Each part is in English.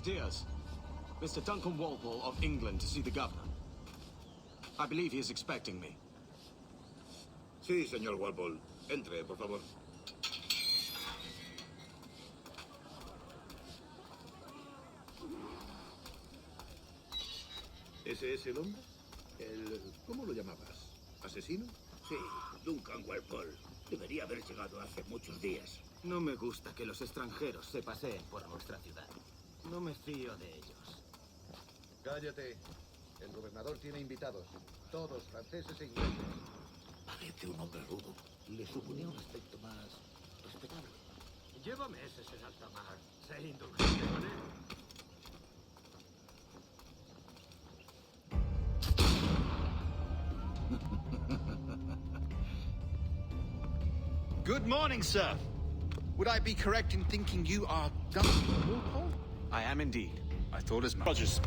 Buenos dias. Mr. Duncan Walpole of England to see the governor. I believe he is expecting me. Sí, señor Walpole. Entre, por favor. ¿Ese es el hombre? ¿Cómo lo llamabas? ¿Asesino? Sí, Duncan Walpole. Debería haber llegado hace muchos días. No me gusta que los extranjeros se paseen por nuestra ciudad. No me fío de ellos. Cállate. El gobernador tiene invitados. Todos franceses e ingleses. Parece un hombre rudo. Le suponía un aspecto más respetable. Lleva meses en alta mar. Sé indulgente con él. Good morning, sir. Would I be correct in thinking you are Duncan Walpole? I am indeed. I thought as much. Rogers,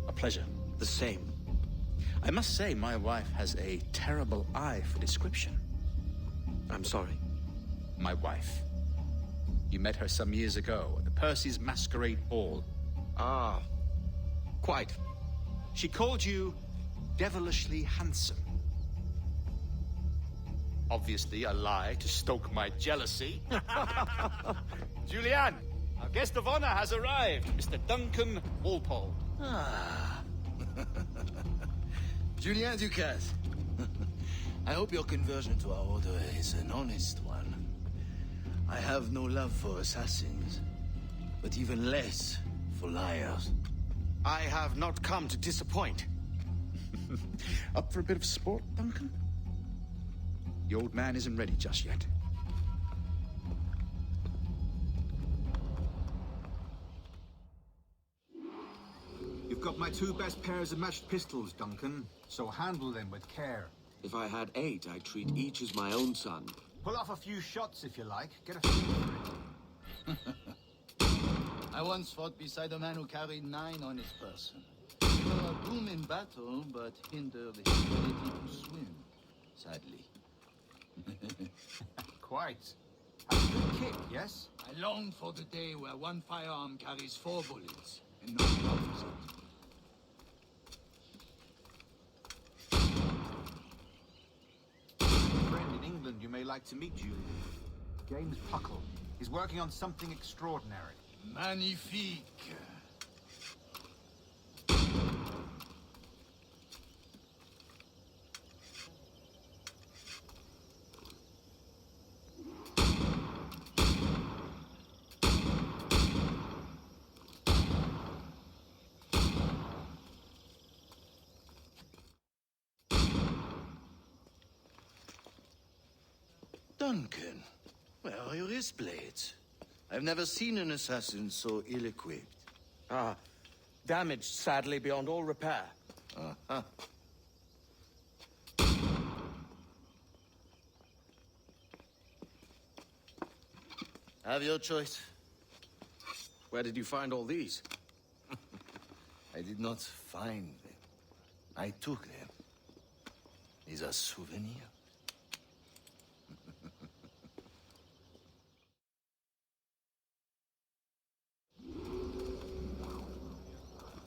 a pleasure. The same. I must say, my wife has a terrible eye for description. I'm sorry. My wife. You met her some years ago at the Percy's Masquerade Ball. Ah, quite. She called you devilishly handsome. Obviously a lie to stoke my jealousy. Julianne, our guest of honor has arrived, Mr. Duncan Walpole. Ah. Julien Ducasse. I hope your conversion to our order is an honest one. I have no love for assassins, but even less for liars. I have not come to disappoint. Up for a bit of sport, Duncan? The old man isn't ready just yet. You've got my two best pairs of matched pistols, Duncan, so handle them with care. If I had 8, I'd treat each as my own son. Pull off a few shots if you like. Get a feel for it. I once fought beside a man who carried 9 on his person. They were a boom in battle, but hindered his ability to swim, sadly. Quite. A good kick, yes? I long for the day where one firearm carries 4 bullets, and not the opposite. A friend in England you may like to meet, Julian. James Puckle. He's working on something extraordinary. Magnifique. Duncan, where are your wrist blades? I've never seen an assassin so ill-equipped. Ah, damaged sadly beyond all repair. Uh-huh. Have your choice. Where did you find all these? I did not find them. I took them. These are souvenirs.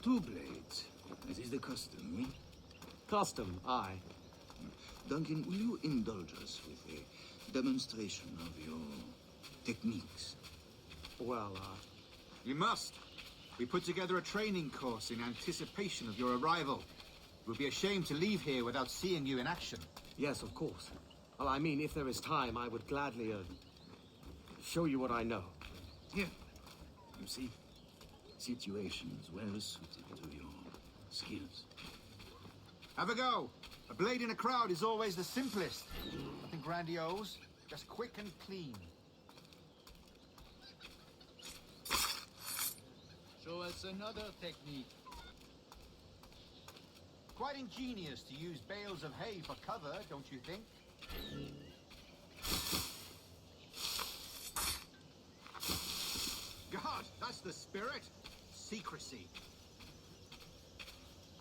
Two blades. That is the custom, eh? Custom, aye. Duncan, will you indulge us with a demonstration of your techniques? Well, You must. We put together a training course in anticipation of your arrival. It would be a shame to leave here without seeing you in action. yes, of course. Well, I mean, if there is time, I would gladly, show you what I know. Here. You see? Situations well suited to your skills. Have a go. A blade in a crowd is always the simplest. Nothing grandiose, just quick and clean. Show us another technique. Quite ingenious to use bales of hay for cover, don't you think? God, that's the spirit. Secrecy.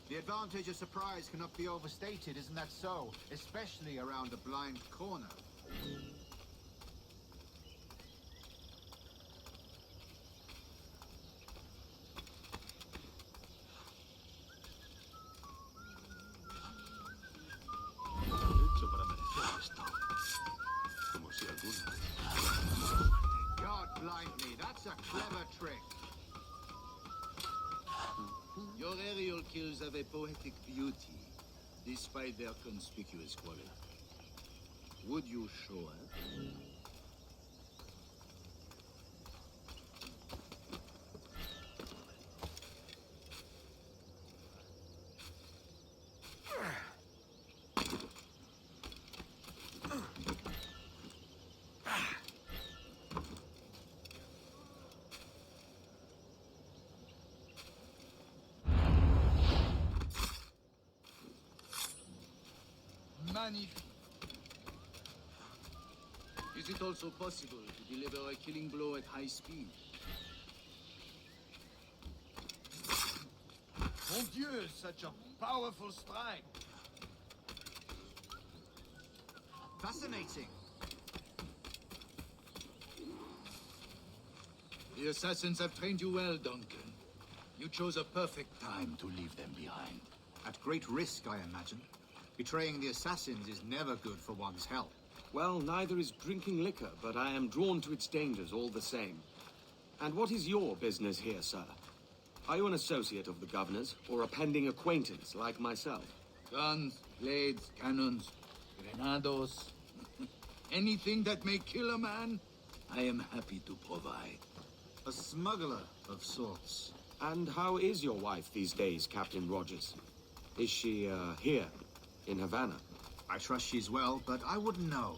The advantage of surprise cannot be overstated, isn't that so? Especially around a blind corner. kills have a poetic beauty, despite their conspicuous quality. Would you show us? Magnifique. Is it also possible to deliver a killing blow at high speed? Mon Dieu, such a powerful strike! Fascinating. The assassins have trained you well, Duncan. You chose a perfect time to leave them behind. At great risk, I imagine. Betraying the assassins is never good for one's health. Well, neither is drinking liquor, but I am drawn to its dangers all the same. And what is your business here, sir? Are you an associate of the governor's, or a pending acquaintance like myself? Guns, blades, cannons, grenados, anything that may kill a man, I am happy to provide. A smuggler of sorts. And how is your wife these days, Captain Rogers? Is she, here, in Havana? I trust she's well, but I wouldn't know.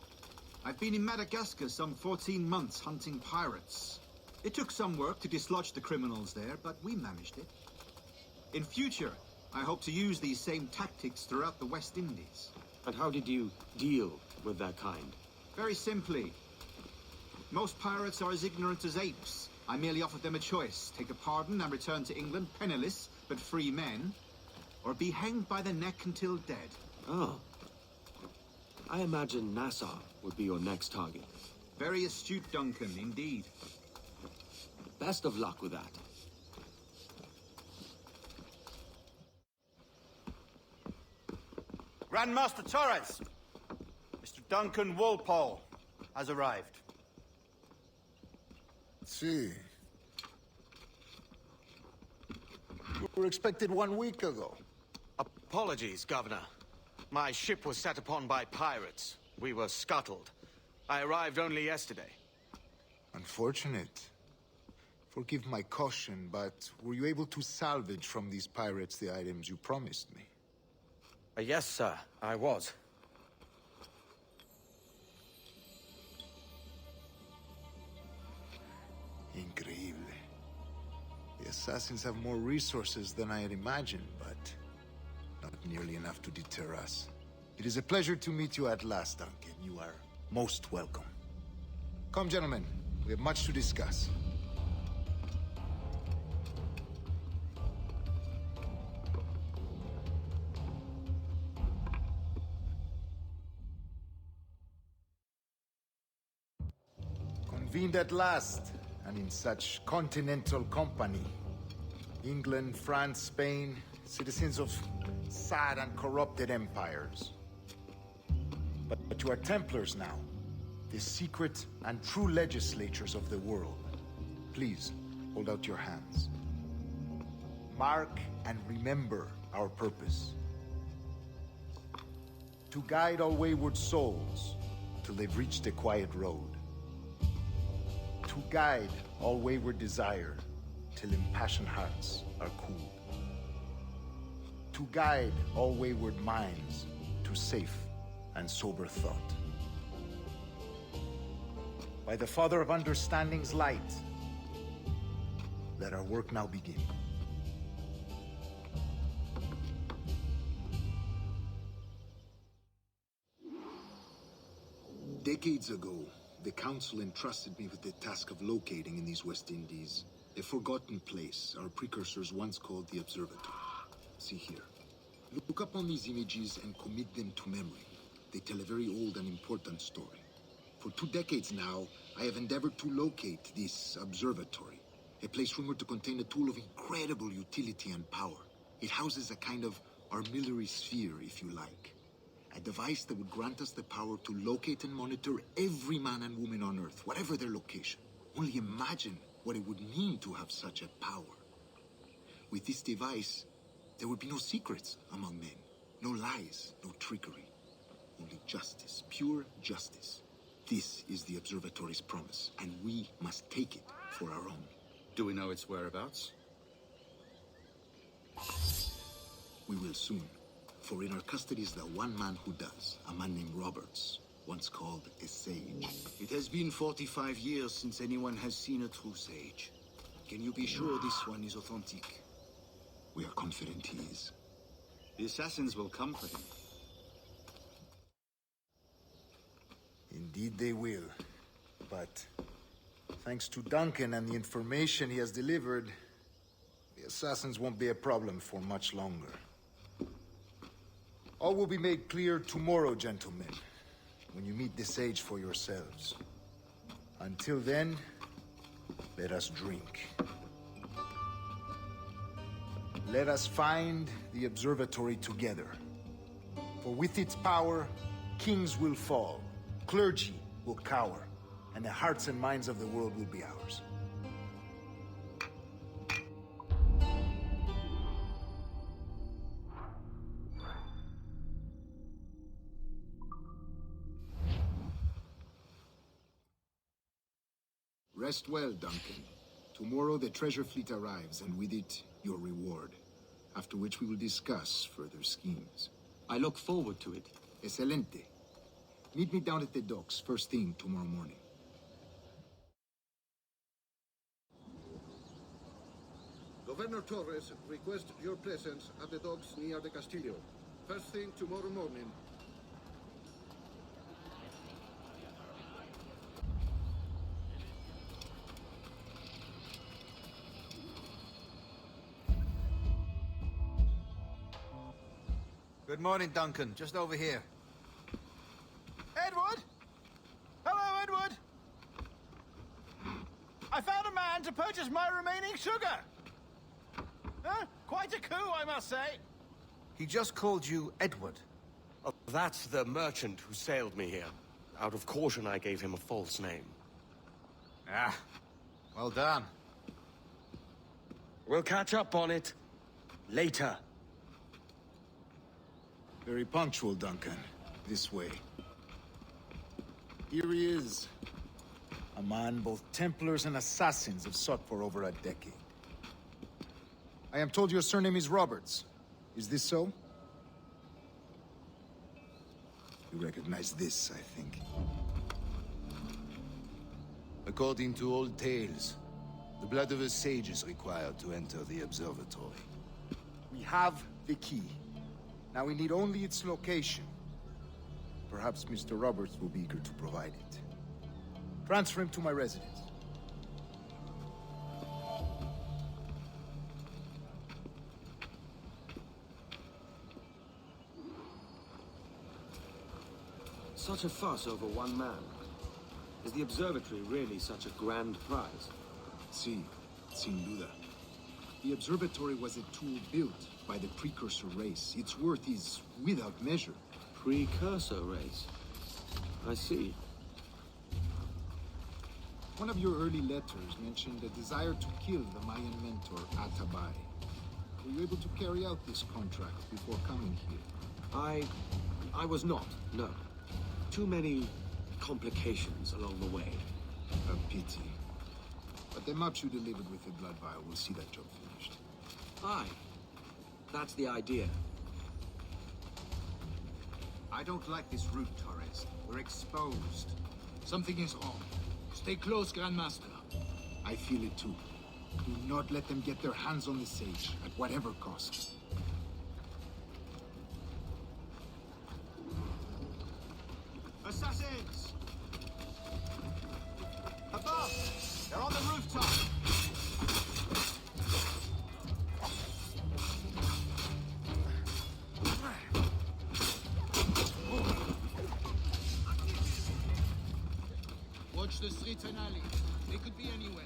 I've been in Madagascar some 14 months hunting pirates. It took some work to dislodge the criminals there, but we managed it. In future, I hope to use these same tactics throughout the West Indies. And how did you deal with that kind? Very simply. Most pirates are as ignorant as apes. I merely offered them a choice. Take a pardon and return to England penniless, but free men. Or be hanged by the neck until dead. Ah. I imagine Nassau would be your next target. Very astute, Duncan, indeed. Best of luck with that. Grandmaster Torres! Mr. Duncan Walpole has arrived. See. You were expected 1 week ago. Apologies, Governor. My ship was set upon by pirates. We were scuttled. I arrived only yesterday. Unfortunate. Forgive my caution, but were you able to salvage from these pirates the items you promised me? Yes, sir, I was. Increíble. The assassins have more resources than I had imagined, but not nearly enough to deter us. It is a pleasure to meet you at last, Duncan. You are most welcome. Come, gentlemen. We have much to discuss. Convened at last, and in such continental company. England, France, Spain, citizens of sad and corrupted empires. But you are Templars now, the secret and true legislators of the world. Please, hold out your hands. Mark and remember our purpose. To guide all wayward souls till they've reached the quiet road. To guide all wayward desire till impassioned hearts are cooled. To guide all wayward minds to safe and sober thought. By the Father of Understanding's light, let our work now begin. Decades ago, the Council entrusted me with the task of locating in these West Indies a forgotten place our precursors once called the Observatory. See here. Look up on these images and commit them to memory. They tell a very old and important story. For 2 decades now, I have endeavored to locate this observatory, a place rumored to contain a tool of incredible utility and power. It houses a kind of armillary sphere, if you like. A device that would grant us the power to locate and monitor every man and woman on Earth, whatever their location. Only imagine what it would mean to have such a power. With this device, There would be no secrets among men. No lies, no trickery. Only justice, pure justice. This is the Observatory's promise, and we must take it for our own. Do we know its whereabouts? We will soon. For in our custody is the one man who does, a man named Roberts, once called a sage. It has been 45 years since anyone has seen a true sage. Can you be sure this one is authentic? We are confident he is. The assassins will come for him. Indeed they will. But thanks to Duncan and the information he has delivered, the assassins won't be a problem for much longer. All will be made clear tomorrow, gentlemen, when you meet the sage for yourselves. Until then, let us drink. Let us find the observatory together. For with its power, kings will fall, clergy will cower, and the hearts and minds of the world will be ours. Rest well, Duncan. Tomorrow the treasure fleet arrives, and with it, your reward. After which we will discuss further schemes. I look forward to it. Excelente. Meet me down at the docks first thing tomorrow morning. Governor Torres requests your presence at the docks near the Castillo. First thing tomorrow morning. Good morning, Duncan. Just over here. Edward? Hello, Edward. I found a man to purchase my remaining sugar. Huh? Quite a coup, I must say. He just called you Edward. Oh, that's the merchant who sailed me here. Out of caution, I gave him a false name. Ah, well done. We'll catch up on it later. Very punctual, Duncan. This way. Here he is. A man both Templars and Assassins have sought for over a decade. I am told your surname is Roberts. Is this so? You recognize this, I think. According to old tales, the blood of a sage is required to enter the observatory. We have the key. Now we need only its location. Perhaps Mr. Roberts will be eager to provide it. Transfer him to my residence. Such a fuss over one man. Is the observatory really such a grand prize? Sí, sin duda. The observatory was a tool built by the precursor race. Its worth is without measure. Precursor race? I see. One of your early letters mentioned a desire to kill the Mayan mentor, Atabay. Were you able to carry out this contract before coming here? I was not, no. Too many complications along the way. A pity. But the maps you delivered with the blood vial will see that job finished. Aye. That's the idea. I don't like this route, Torres. We're exposed. Something is wrong. Stay close, Grandmaster. I feel it too. Do not let them get their hands on the sage, at whatever cost. Assassins! Above! They're on the rooftop! Watch the streets and alleys. They could be anywhere.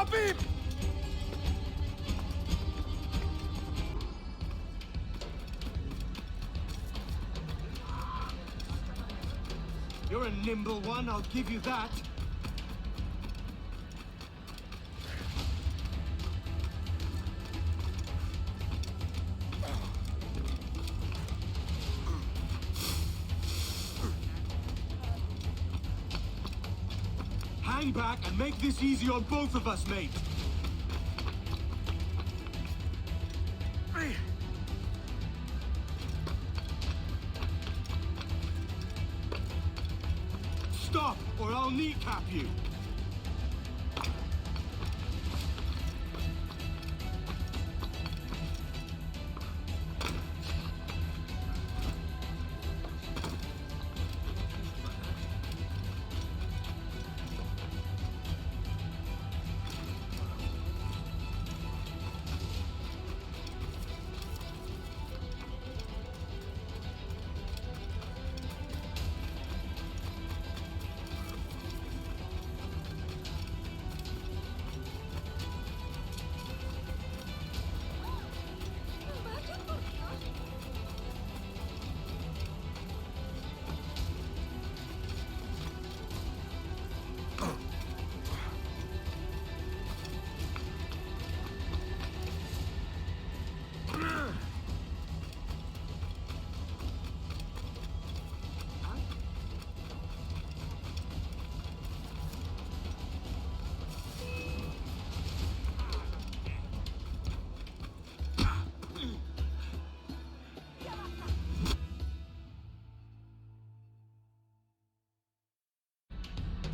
Stop him! You're a nimble one, I'll give you that. Hang back and make this easy on both of us, mate. Stop, or I'll kneecap you.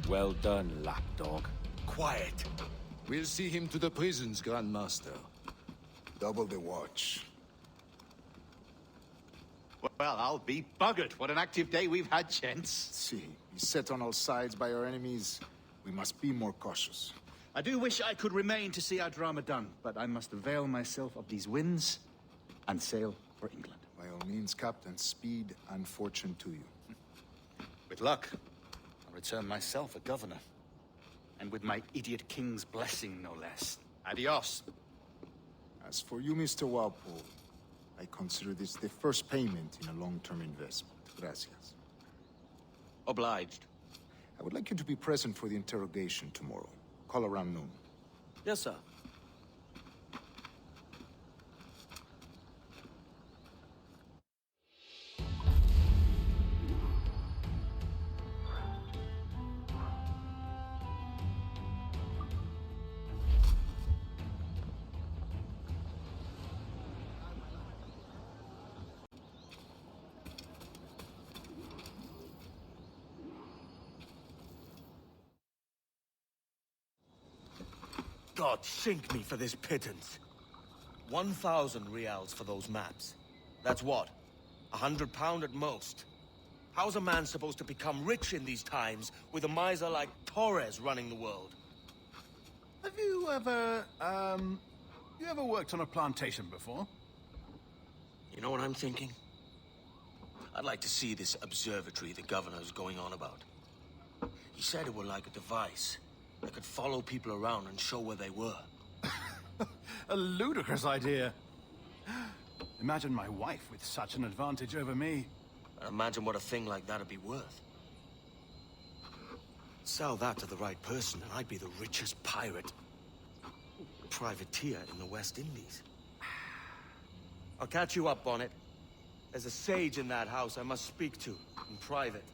Well done, lapdog. Quiet. We'll see him to the prisons, Grandmaster. Double the watch. Well, I'll be buggered. What an active day we've had, gents. See, beset on all sides by our enemies, we must be more cautious. I do wish I could remain to see our drama done, but I must avail myself of these winds and sail for England. By all means, Captain, speed and fortune to you. With luck, I'll return myself a governor. And with my idiot king's blessing, no less. Adios. As for you, Mr. Walpole, I consider this the first payment in a long-term investment. Gracias. Obliged. I would like you to be present for the interrogation tomorrow. Call around noon. Yes, sir. God sink me for this pittance. 1,000 reals for those maps. That's what? £100 at most. How's a man supposed to become rich in these times with a miser like Torres running the world? Have you ever worked on a plantation before? You know what I'm thinking? I'd like to see this observatory the governor's going on about. He said it were like a device that could follow people around and show where they were. A ludicrous idea. Imagine my wife with such an advantage over me. Imagine what a thing like that'd be worth. Sell that to the right person and I'd be the richest pirate. Privateer in the West Indies. I'll catch you up on it. There's a sage in that house I must speak to in private.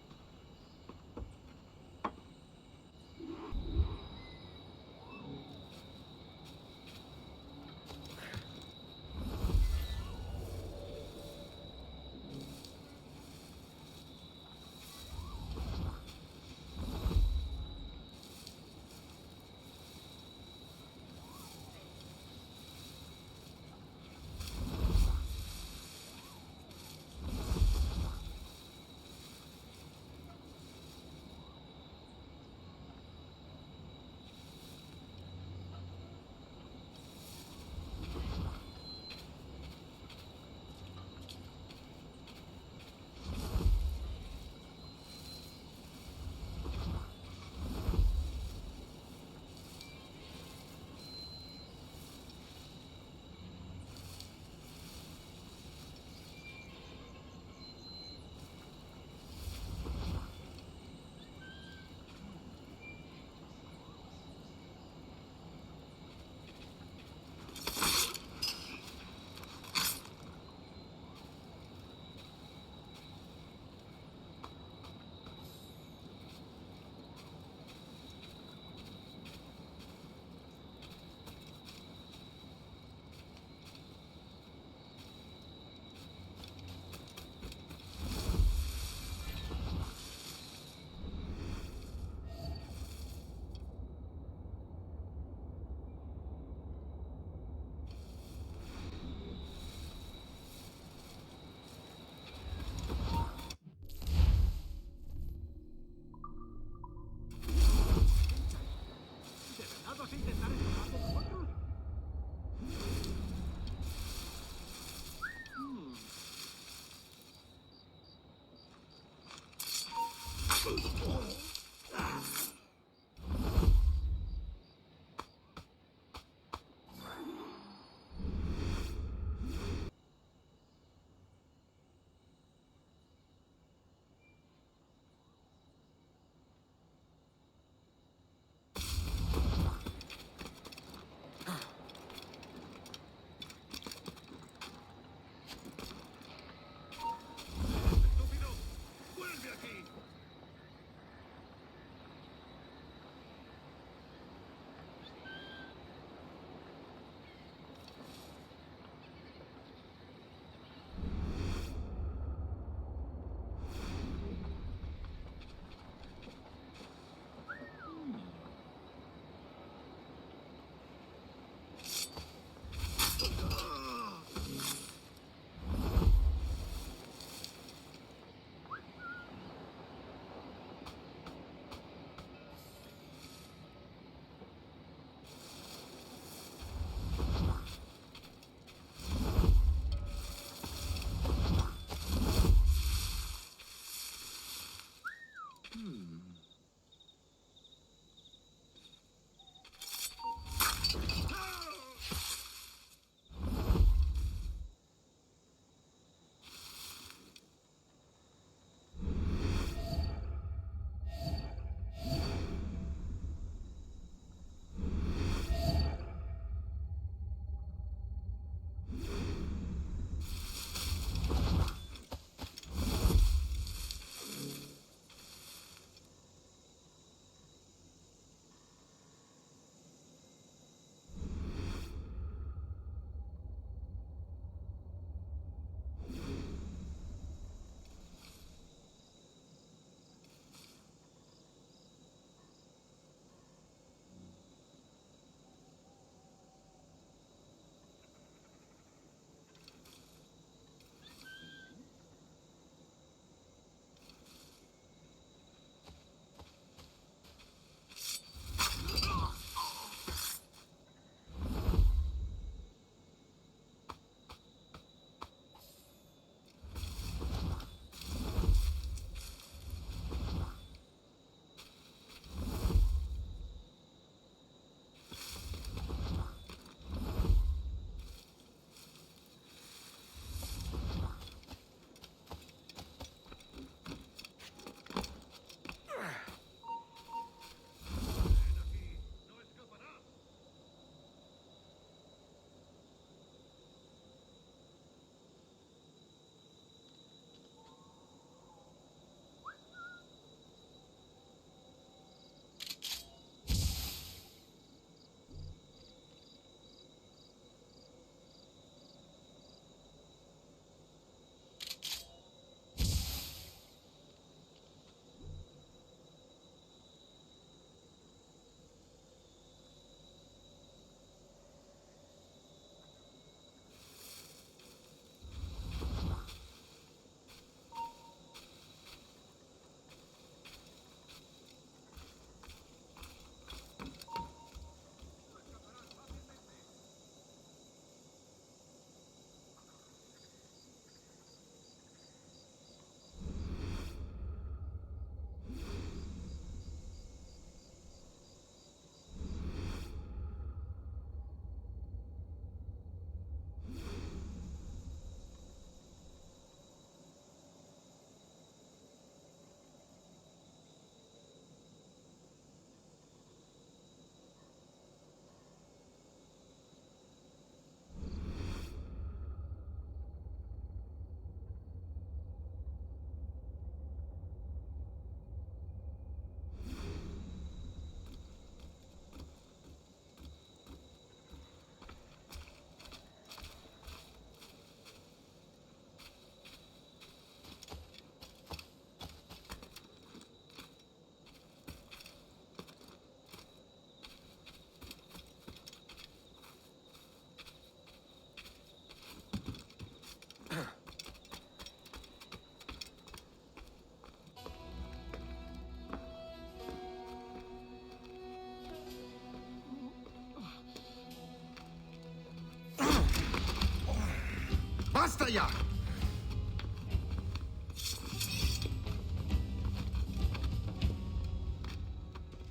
Basta ya!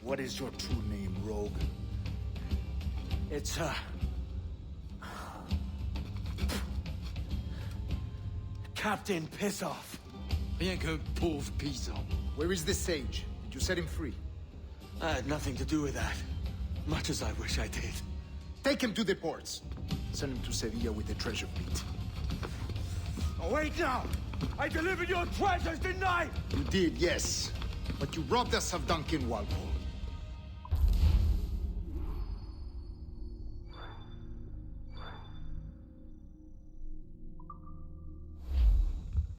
What is your true name, rogue? It's, Captain Piss Off. Rien qu'un pauvre paysan. Where is the sage? Did you set him free? I had nothing to do with that. Much as I wish I did. Take him to the ports. Send him to Sevilla with the treasure fleet. Oh, wait now! I delivered your treasures, didn't I? You did, yes. But you robbed us of Duncan Walpole.